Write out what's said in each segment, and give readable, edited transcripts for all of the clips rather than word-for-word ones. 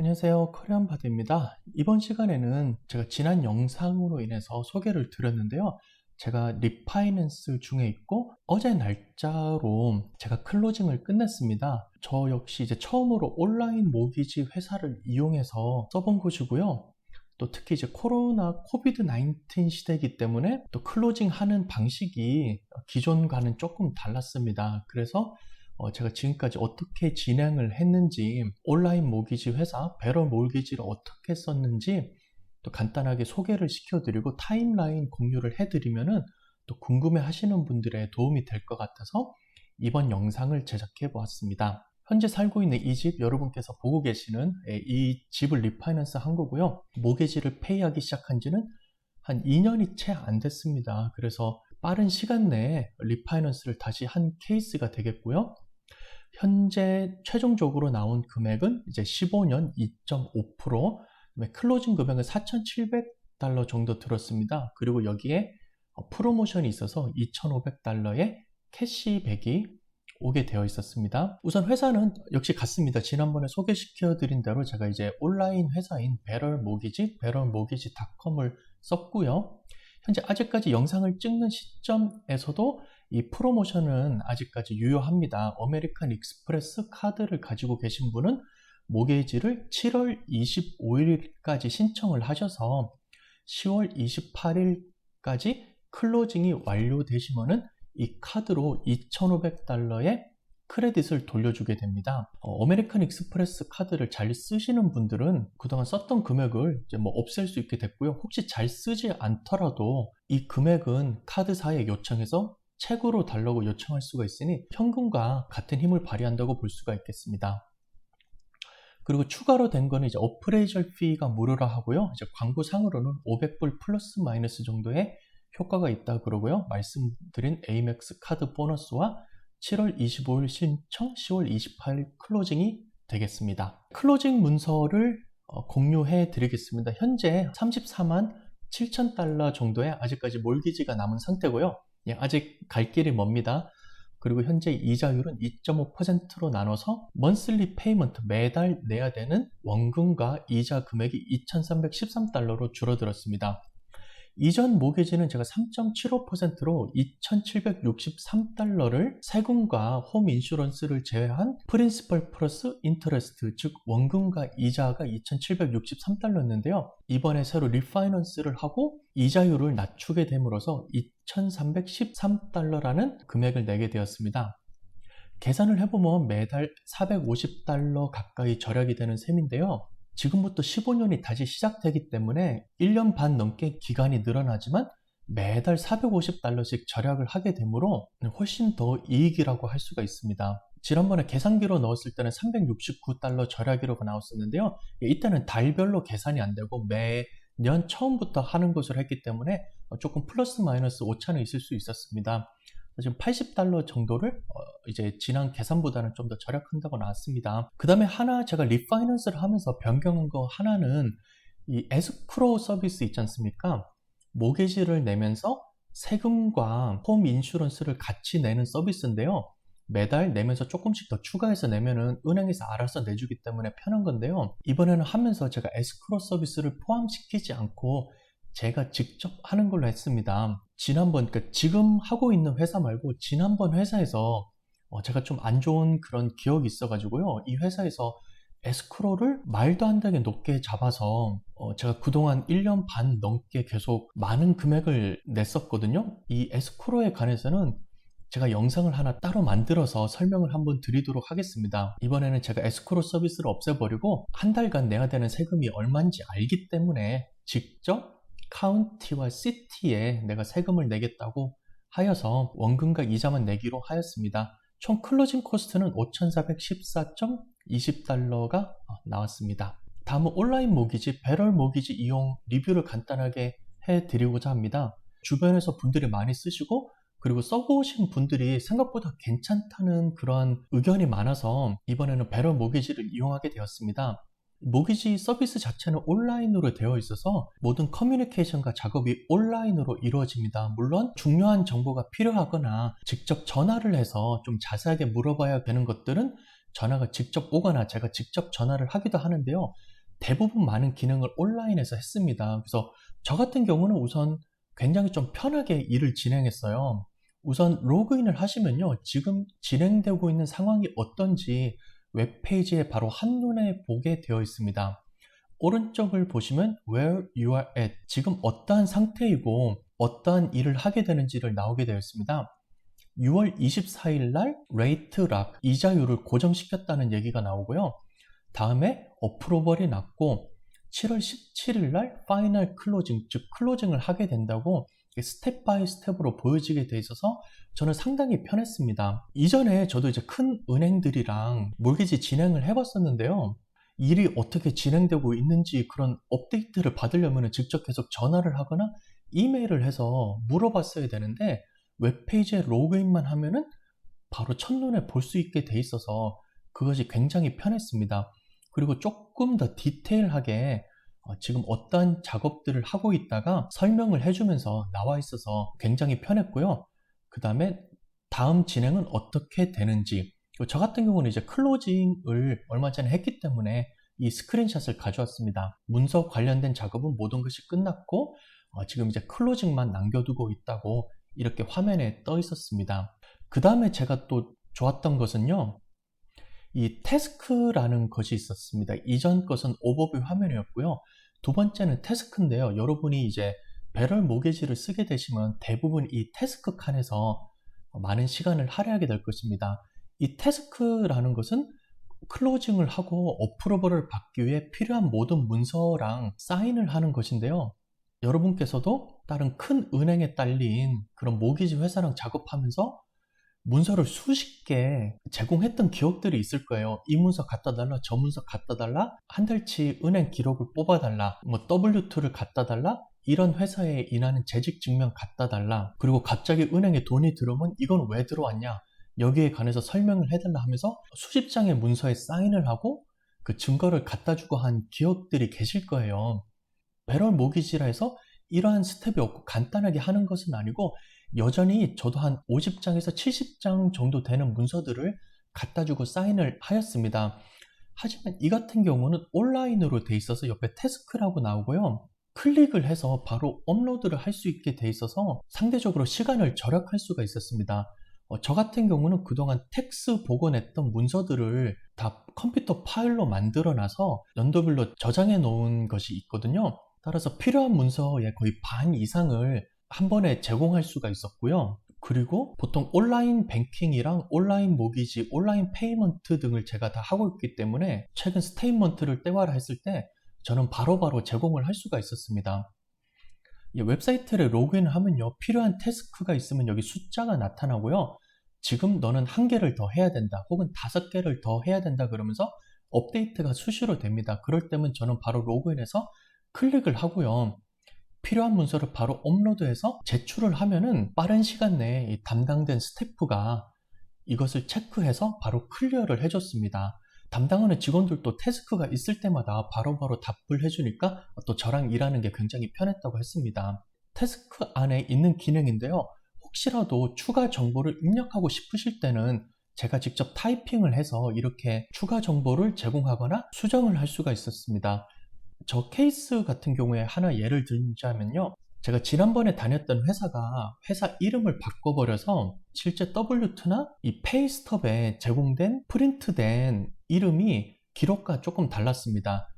안녕하세요. 코리안바드입니다. 이번 시간에는 제가 지난 영상으로 인해서 소개를 드렸는데요. 제가 리파이낸스 중에 있고 어제 날짜로 제가 클로징을 끝냈습니다. 저 역시 이제 처음으로 온라인 모기지 회사를 이용해서 써본 곳이고요. 또 특히 이제 코비드-19 시대이기 때문에 또 클로징 하는 방식이 기존과는 조금 달랐습니다. 그래서 제가 지금까지 어떻게 진행을 했는지, 온라인 모기지 회사 베럴 몰기지를 어떻게 썼는지 또 간단하게 소개를 시켜드리고 타임라인 공유를 해드리면은 또 궁금해 하시는 분들의 도움이 될 것 같아서 이번 영상을 제작해 보았습니다. 현재 살고 있는 이 집, 여러분께서 보고 계시는 이 집을 리파이낸스 한 거고요. 모기지를 페이하기 시작한 지는 한 2년이 채 안 됐습니다. 그래서 빠른 시간 내에 리파이낸스를 다시 한 케이스가 되겠고요. 현재 최종적으로 나온 금액은 이제 15년 2.5%, 클로징 금액은 $4,700 정도 들었습니다. 그리고 여기에 프로모션이 있어서 $2,500의 캐시백이 오게 되어 있었습니다. 우선 회사는 역시 같습니다. 지난번에 소개시켜 드린 대로 제가 이제 온라인 회사인 베럴모기지.com을 썼고요. 현재 아직까지 영상을 찍는 시점에서도 이 프로모션은 아직까지 유효합니다. 아메리칸 익스프레스 카드를 가지고 계신 분은 모기지를 7월 25일까지 신청을 하셔서 10월 28일까지 클로징이 완료되시면은 이 카드로 $2,500의 크레딧을 돌려주게 됩니다. 아메리칸 익스프레스 카드를 잘 쓰시는 분들은 그동안 썼던 금액을 이제 없앨 수 있게 됐고요. 혹시 잘 쓰지 않더라도 이 금액은 카드사에 요청해서 책으로 달라고 요청할 수가 있으니 현금과 같은 힘을 발휘한다고 볼 수가 있겠습니다. 그리고 추가로 된 거는 이제 어프레이절 피가 무료라 하고요. 이제 광고상으로는 $500 플러스 마이너스 정도의 효과가 있다 그러고요. 말씀드린 AMEX 카드 보너스와 7월 25일 신청, 10월 28일 클로징이 되겠습니다. 클로징 문서를 공유해 드리겠습니다. 현재 $347,000 정도의 아직까지 몰기지가 남은 상태고요. 아직 갈 길이 멉니다. 그리고 현재 이자율은 2.5%로 나눠서 먼슬리 페이먼트, 매달 내야 되는 원금과 이자 금액이 $2,313로 줄어들었습니다. 이전 모기지는 제가 3.75%로 $2,763를 세금과 홈 인슈런스를 제외한 프린시펄 플러스 인터레스트, 즉 원금과 이자가 $2,763였는데요. 이번에 새로 리파이낸스를 하고 이자율을 낮추게 됨으로써 $2,313라는 금액을 내게 되었습니다. 계산을 해보면 매달 $450 가까이 절약이 되는 셈인데요. 지금부터 15년이 다시 시작되기 때문에 1년 반 넘게 기간이 늘어나지만 매달 $450씩 절약을 하게 되므로 훨씬 더 이익이라고 할 수가 있습니다. 지난번에 계산기로 넣었을 때는 $369 절약이라고 나왔었는데요. 이때는 달별로 계산이 안 되고 매년 처음부터 하는 것을 했기 때문에 조금 플러스 마이너스 오차는 있을 수 있었습니다. 지금 $80 정도를 이제 지난 계산보다는 좀 더 절약한다고 나왔습니다. 그 다음에 하나 제가 리파이낸스를 하면서 변경한 거 하나는 이 에스크로우 서비스 있지 않습니까? 모기지를 내면서 세금과 홈 인슈런스를 같이 내는 서비스인데요. 매달 내면서 조금씩 더 추가해서 내면은 은행에서 알아서 내주기 때문에 편한 건데요. 이번에는 하면서 제가 에스크로우 서비스를 포함시키지 않고 제가 직접 하는 걸로 했습니다. 지난번, 그러니까 지금 하고 있는 회사 말고 지난번 회사에서 제가 좀 안 좋은 그런 기억이 있어가지고요. 이 회사에서 에스크로를 말도 안 되게 높게 잡아서 제가 그동안 1년 반 넘게 계속 많은 금액을 냈었거든요. 이 에스크로에 관해서는 제가 영상을 하나 따로 만들어서 설명을 한번 드리도록 하겠습니다. 이번에는 제가 에스크로 서비스를 없애버리고 한 달간 내야 되는 세금이 얼마인지 알기 때문에 직접 카운티와 시티에 내가 세금을 내겠다고 하여서 원금과 이자만 내기로 하였습니다. 총 클로징 코스트는 $5,414.20가 나왔습니다. 다음은 온라인 모기지, 베럴 모기지 이용 리뷰를 간단하게 해드리고자 합니다. 주변에서 분들이 많이 쓰시고 그리고 써보신 분들이 생각보다 괜찮다는 그런 의견이 많아서 이번에는 베럴 모기지를 이용하게 되었습니다. 모기지 서비스 자체는 온라인으로 되어 있어서 모든 커뮤니케이션과 작업이 온라인으로 이루어집니다. 물론 중요한 정보가 필요하거나 직접 전화를 해서 좀 자세하게 물어봐야 되는 것들은 전화가 직접 오거나 제가 직접 전화를 하기도 하는데요. 대부분 많은 기능을 온라인에서 했습니다. 그래서 저 같은 경우는 우선 굉장히 좀 편하게 일을 진행했어요. 우선 로그인을 하시면요, 지금 진행되고 있는 상황이 어떤지 웹페이지에 바로 한눈에 보게 되어 있습니다. 오른쪽을 보시면 where you are at, 지금 어떠한 상태이고 어떠한 일을 하게 되는지를 나오게 되어 있습니다. 6월 24일 날 레이트 락, 이자율을 고정시켰다는 얘기가 나오고요. 다음에 어프로벌이 났고 7월 17일 날 파이널 클로징, 즉 클로징을 하게 된다고 스텝 바이 스텝으로 보여지게 돼 있어서 저는 상당히 편했습니다. 이전에 저도 이제 큰 은행들이랑 몰기지 진행을 해봤었는데요. 일이 어떻게 진행되고 있는지 그런 업데이트를 받으려면 직접 계속 전화를 하거나 이메일을 해서 물어봤어야 되는데 웹페이지에 로그인만 하면은 바로 첫눈에 볼 수 있게 돼 있어서 그것이 굉장히 편했습니다. 그리고 조금 더 디테일하게 지금 어떠한 작업들을 하고 있다가 설명을 해주면서 나와 있어서 굉장히 편했고요. 그 다음에 다음 진행은 어떻게 되는지, 저 같은 경우는 이제 클로징을 얼마 전에 했기 때문에 이 스크린샷을 가져왔습니다. 문서 관련된 작업은 모든 것이 끝났고 지금 이제 클로징만 남겨두고 있다고 이렇게 화면에 떠 있었습니다. 그 다음에 제가 또 좋았던 것은요, 이 태스크라는 것이 있었습니다. 이전 것은 오버뷰 화면이었고요. 두 번째는 태스크인데요. 여러분이 이제 배럴 모게지를 쓰게 되시면 대부분 이 태스크 칸에서 많은 시간을 할애하게 될 것입니다. 이 태스크라는 것은 클로징을 하고 어프로벌을 받기 위해 필요한 모든 문서랑 사인을 하는 것인데요. 여러분께서도 다른 큰 은행에 딸린 그런 모기지 회사랑 작업하면서 문서를 수십 개 제공했던 기억들이 있을 거예요. 이 문서 갖다 달라, 저 문서 갖다 달라, 한 달치 은행 기록을 뽑아 달라, 뭐 W2를 갖다 달라, 이런 회사에 인하는 재직 증명 갖다 달라, 그리고 갑자기 은행에 돈이 들어오면 이건 왜 들어왔냐, 여기에 관해서 설명을 해달라 하면서 수십 장의 문서에 사인을 하고 그 증거를 갖다 주고 한 기억들이 계실 거예요. 배럴 모기지라 해서 이러한 스텝이 없고 간단하게 하는 것은 아니고 여전히 저도 한 50장에서 70장 정도 되는 문서들을 갖다 주고 사인을 하였습니다. 하지만 이 같은 경우는 온라인으로 돼 있어서 옆에 태스크라고 나오고요. 클릭을 해서 바로 업로드를 할 수 있게 돼 있어서 상대적으로 시간을 절약할 수가 있었습니다. 저 같은 경우는 그동안 텍스 복원했던 문서들을 다 컴퓨터 파일로 만들어 놔서 연도별로 저장해 놓은 것이 있거든요. 따라서 필요한 문서의 거의 반 이상을 한 번에 제공할 수가 있었고요. 그리고 보통 온라인 뱅킹이랑 온라인 모기지, 온라인 페이먼트 등을 제가 다 하고 있기 때문에 최근 스테이트먼트를 떼와라 했을 때 저는 바로바로 제공을 할 수가 있었습니다. 이 웹사이트를 로그인하면요, 필요한 태스크가 있으면 여기 숫자가 나타나고요. 지금 너는 1개를 더 해야 된다, 혹은 5개를 더 해야 된다 그러면서 업데이트가 수시로 됩니다. 그럴 때면 저는 바로 로그인해서 클릭을 하고요. 필요한 문서를 바로 업로드해서 제출을 하면은 빠른 시간 내에 이 담당된 스태프가 이것을 체크해서 바로 클리어를 해줬습니다. 담당하는 직원들도 태스크가 있을 때마다 바로바로 답을 해주니까 또 저랑 일하는 게 굉장히 편했다고 했습니다. 태스크 안에 있는 기능인데요. 혹시라도 추가 정보를 입력하고 싶으실 때는 제가 직접 타이핑을 해서 이렇게 추가 정보를 제공하거나 수정을 할 수가 있었습니다. 저 케이스 같은 경우에 하나 예를 들자면요. 제가 지난번에 다녔던 회사가 회사 이름을 바꿔버려서 실제 W2나 이 페이스톱에 제공된 프린트된 이름이 기록과 조금 달랐습니다.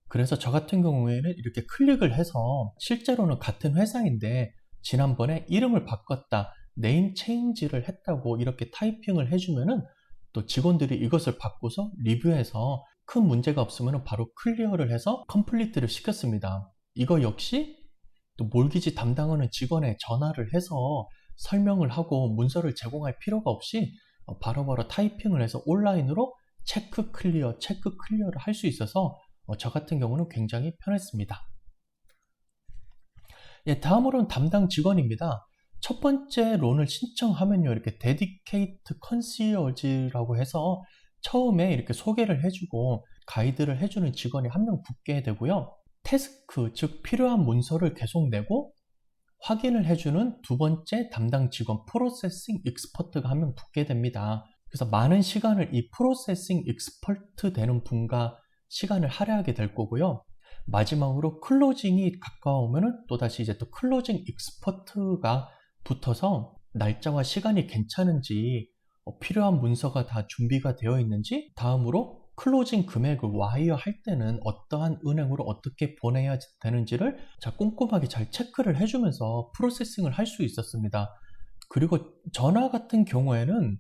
그래서 저 같은 경우에는 이렇게 클릭을 해서 실제로는 같은 회사인데 지난번에 이름을 바꿨다, 네임 체인지를 했다고 이렇게 타이핑을 해주면은 또 직원들이 이것을 받고서 리뷰해서 큰 문제가 없으면 바로 클리어를 해서 컴플리트를 시켰습니다. 이거 역시 또 몰기지 담당하는 직원에 전화를 해서 설명을 하고 문서를 제공할 필요가 없이 바로바로 타이핑을 해서 온라인으로 체크 클리어를 할 수 있어서 저 같은 경우는 굉장히 편했습니다. 예, 다음으로는 담당 직원입니다. 첫 번째 론을 신청하면요, 이렇게 데디케이트 컨시어지라고 해서 처음에 이렇게 소개를 해주고 가이드를 해주는 직원이 한 명 붙게 되고요. 태스크, 즉 필요한 문서를 계속 내고 확인을 해주는 두 번째 담당 직원 프로세싱 익스퍼트가 한 명 붙게 됩니다. 그래서 많은 시간을 이 프로세싱 익스퍼트 되는 분과 시간을 할애하게 될 거고요. 마지막으로 클로징이 가까우면은 또다시 이제 또 클로징 익스퍼트가 붙어서 날짜와 시간이 괜찮은지 필요한 문서가 다 준비가 되어 있는지, 다음으로 클로징 금액을 와이어할 때는 어떠한 은행으로 어떻게 보내야 되는지를 꼼꼼하게 잘 체크를 해주면서 프로세싱을 할 수 있었습니다. 그리고 전화 같은 경우에는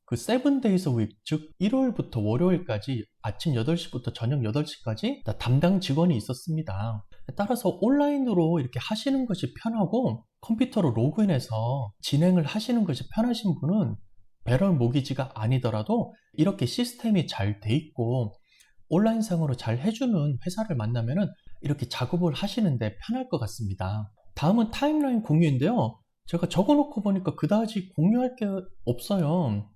그 7days a week, 즉 일요일부터 월요일까지 아침 8시부터 저녁 8시까지 담당 직원이 있었습니다. 따라서 온라인으로 이렇게 하시는 것이 편하고 컴퓨터로 로그인해서 진행을 하시는 것이 편하신 분은 배럴 모기지가 아니더라도 이렇게 시스템이 잘 돼 있고 온라인상으로 잘 해주는 회사를 만나면은 이렇게 작업을 하시는데 편할 것 같습니다. 다음은 타임라인 공유인데요. 제가 적어놓고 보니까 그다지 공유할 게 없어요.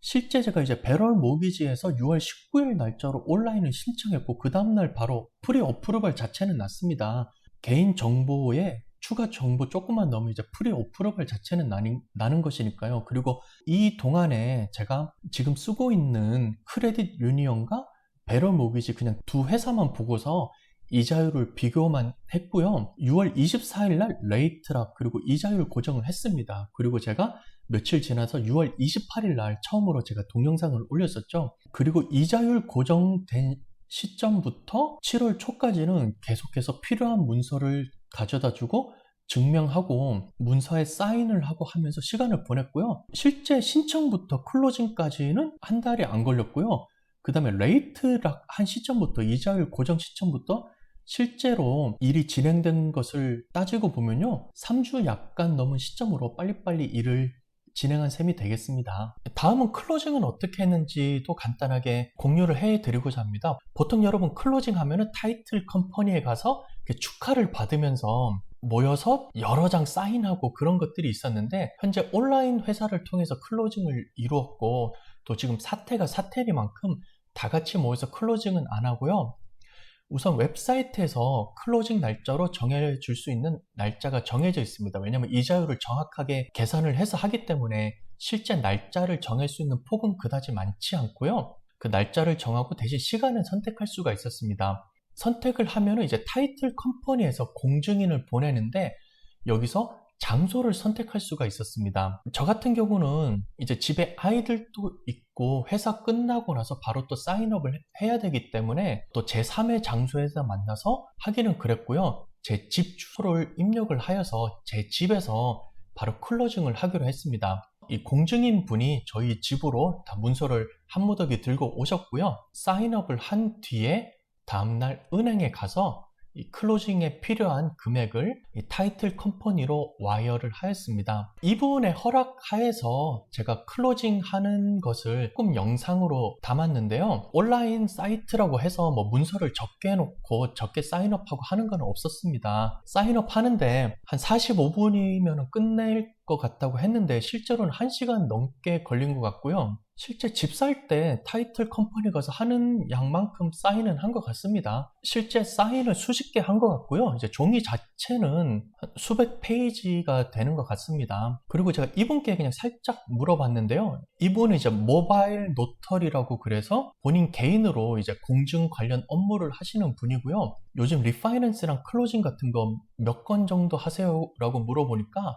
실제 제가 이제 배럴 모기지에서 6월 19일 날짜로 온라인을 신청했고 그 다음날 바로 프리 어프로벌 자체는 났습니다. 개인 정보에 추가 정보 조금만 넣으면 이제 프리 어프로벌 자체는 나는 것이니까요. 그리고 이 동안에 제가 지금 쓰고 있는 크레딧 유니언과 배럴 모기지 그냥 두 회사만 보고서 이자율을 비교만 했고요. 6월 24일 날 레이트락 그리고 이자율 고정을 했습니다. 그리고 제가 며칠 지나서 6월 28일 날 처음으로 제가 동영상을 올렸었죠. 그리고 이자율 고정된 시점부터 7월 초까지는 계속해서 필요한 문서를 가져다 주고 증명하고 문서에 사인을 하고 하면서 시간을 보냈고요. 실제 신청부터 클로징까지는 한 달이 안 걸렸고요. 그 다음에 레이트락 한 시점부터 이자율 고정 시점부터 실제로 일이 진행된 것을 따지고 보면요. 3주 약간 넘은 시점으로 빨리빨리 일을 진행한 셈이 되겠습니다. 다음은 클로징은 어떻게 했는지도 간단하게 공유를 해드리고자 합니다. 보통 여러분 클로징 하면은 타이틀 컴퍼니에 가서 축하를 받으면서 모여서 여러 장 사인하고 그런 것들이 있었는데 현재 온라인 회사를 통해서 클로징을 이루었고 또 지금 사태가 사태리만큼 다 같이 모여서 클로징은 안 하고요. 우선 웹사이트에서 클로징 날짜로 정해줄 수 있는 날짜가 정해져 있습니다. 왜냐하면 이자율을 정확하게 계산을 해서 하기 때문에 실제 날짜를 정할 수 있는 폭은 그다지 많지 않고요. 그 날짜를 정하고 대신 시간을 선택할 수가 있었습니다. 선택을 하면은 이제 타이틀 컴퍼니에서 공증인을 보내는데 여기서 장소를 선택할 수가 있었습니다. 저 같은 경우는 이제 집에 아이들도 있고 회사 끝나고 나서 바로 또 사인업을 해야 되기 때문에 또 제3의 장소에서 만나서 하기는 그랬고요. 제 집 주소를 입력을 하여서 제 집에서 바로 클로징을 하기로 했습니다. 이 공증인 분이 저희 집으로 다 문서를 한 무더기 들고 오셨고요. 사인업을 한 뒤에 다음날 은행에 가서 이 클로징에 필요한 금액을 이 타이틀 컴퍼니로 와이어를 하였습니다. 이분의 허락 하에서 제가 클로징 하는 것을 조금 영상으로 담았는데요. 온라인 사이트라고 해서 뭐 문서를 적게 해놓고 적게 사인업하고 하는 건 없었습니다. 사인업 하는데 한 45분이면 끝낼 것 같다고 했는데 실제로는 1시간 넘게 걸린 것 같고요. 실제 집 살 때 타이틀 컴퍼니 가서 하는 양만큼 사인은 한 것 같습니다. 실제 사인을 수십 개 한 것 같고요. 이제 종이 자체는 수백 페이지가 되는 것 같습니다. 그리고 제가 이분께 그냥 살짝 물어봤는데요. 이분은 이제 모바일 노터리라고 그래서 본인 개인으로 이제 공증 관련 업무를 하시는 분이고요. 요즘 리파이낸스랑 클로징 같은 거 몇 건 정도 하세요? 라고 물어보니까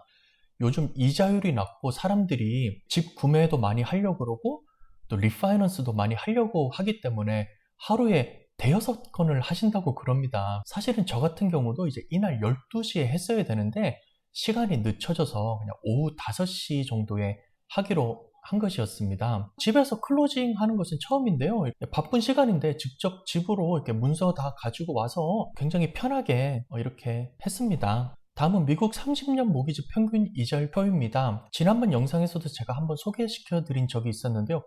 요즘 이자율이 낮고 사람들이 집 구매도 많이 하려고 그러고 또 리파이낸스도 많이 하려고 하기 때문에 하루에 대여섯 건을 하신다고 그럽니다. 사실은 저 같은 경우도 이제 이날 12시에 했어야 되는데 시간이 늦춰져서 그냥 오후 5시 정도에 하기로 한 것이었습니다. 집에서 클로징 하는 것은 처음인데요. 바쁜 시간인데 직접 집으로 이렇게 문서 다 가지고 와서 굉장히 편하게 이렇게 했습니다. 다음은 미국 30년 모기지 평균 이자율표입니다. 지난번 영상에서도 제가 한번 소개시켜 드린 적이 있었는데요.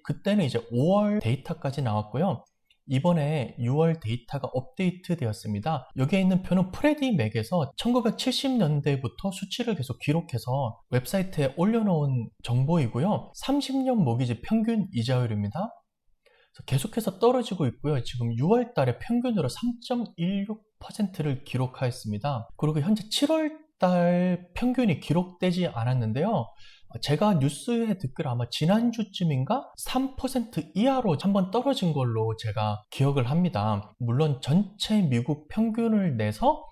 그때는 이제 5월 데이터까지 나왔고요. 이번에 6월 데이터가 업데이트 되었습니다. 여기에 있는 표는 프레디 맥에서 1970년대부터 수치를 계속 기록해서 웹사이트에 올려놓은 정보이고요. 30년 모기지 평균 이자율입니다. 계속해서 떨어지고 있고요. 지금 6월 달에 평균으로 3.16%를 기록하였습니다. 그리고 현재 7월 달 평균이 기록되지 않았는데요. 제가 뉴스에 듣기로 아마 지난주쯤인가 3% 이하로 한번 떨어진 걸로 제가 기억을 합니다. 물론 전체 미국 평균을 내서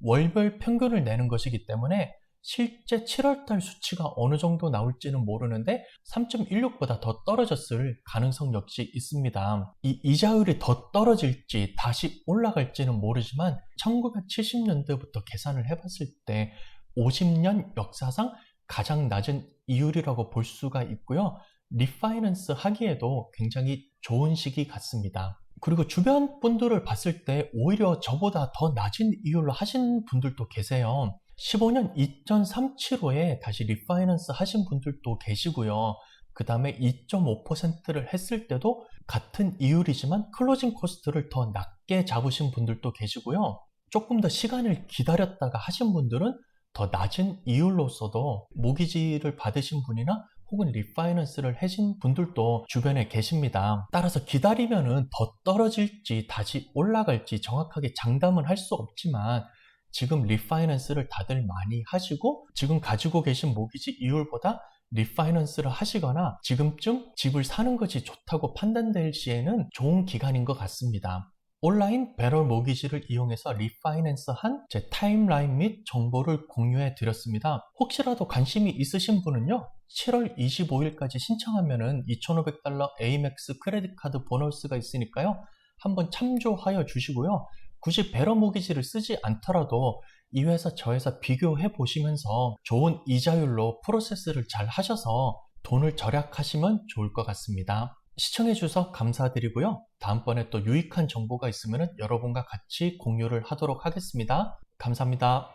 월별 평균을 내는 것이기 때문에 실제 7월달 수치가 어느 정도 나올지는 모르는데 3.16보다 더 떨어졌을 가능성 역시 있습니다. 이 이자율이 더 떨어질지 다시 올라갈지는 모르지만 1970년대부터 계산을 해봤을 때 50년 역사상 가장 낮은 이율이라고 볼 수가 있고요. 리파이낸스 하기에도 굉장히 좋은 시기 같습니다. 그리고 주변 분들을 봤을 때 오히려 저보다 더 낮은 이율로 하신 분들도 계세요. 15년 2.375에 다시 리파이낸스 하신 분들도 계시고요. 그 다음에 2.5%를 했을 때도 같은 이율이지만 클로징 코스트를 더 낮게 잡으신 분들도 계시고요. 조금 더 시간을 기다렸다가 하신 분들은 더 낮은 이율로서도 모기지를 받으신 분이나 혹은 리파이낸스를 하신 분들도 주변에 계십니다. 따라서 기다리면은 더 떨어질지 다시 올라갈지 정확하게 장담은 할 수 없지만 지금 리파이낸스를 다들 많이 하시고 지금 가지고 계신 모기지 이율보다 리파이낸스를 하시거나 지금쯤 집을 사는 것이 좋다고 판단될 시에는 좋은 기간인 것 같습니다. 온라인 배럴 모기지를 이용해서 리파이낸스한 제 타임라인 및 정보를 공유해 드렸습니다. 혹시라도 관심이 있으신 분은요, 7월 25일까지 신청하면은 $2,500 AMEX 크레딧 카드 보너스가 있으니까요, 한번 참조하여 주시고요. 굳이 배럴 모기지를 쓰지 않더라도 이 회사 저 회사 비교해 보시면서 좋은 이자율로 프로세스를 잘 하셔서 돈을 절약하시면 좋을 것 같습니다. 시청해 주셔서 감사드리고요. 다음번에 또 유익한 정보가 있으면 여러분과 같이 공유를 하도록 하겠습니다. 감사합니다.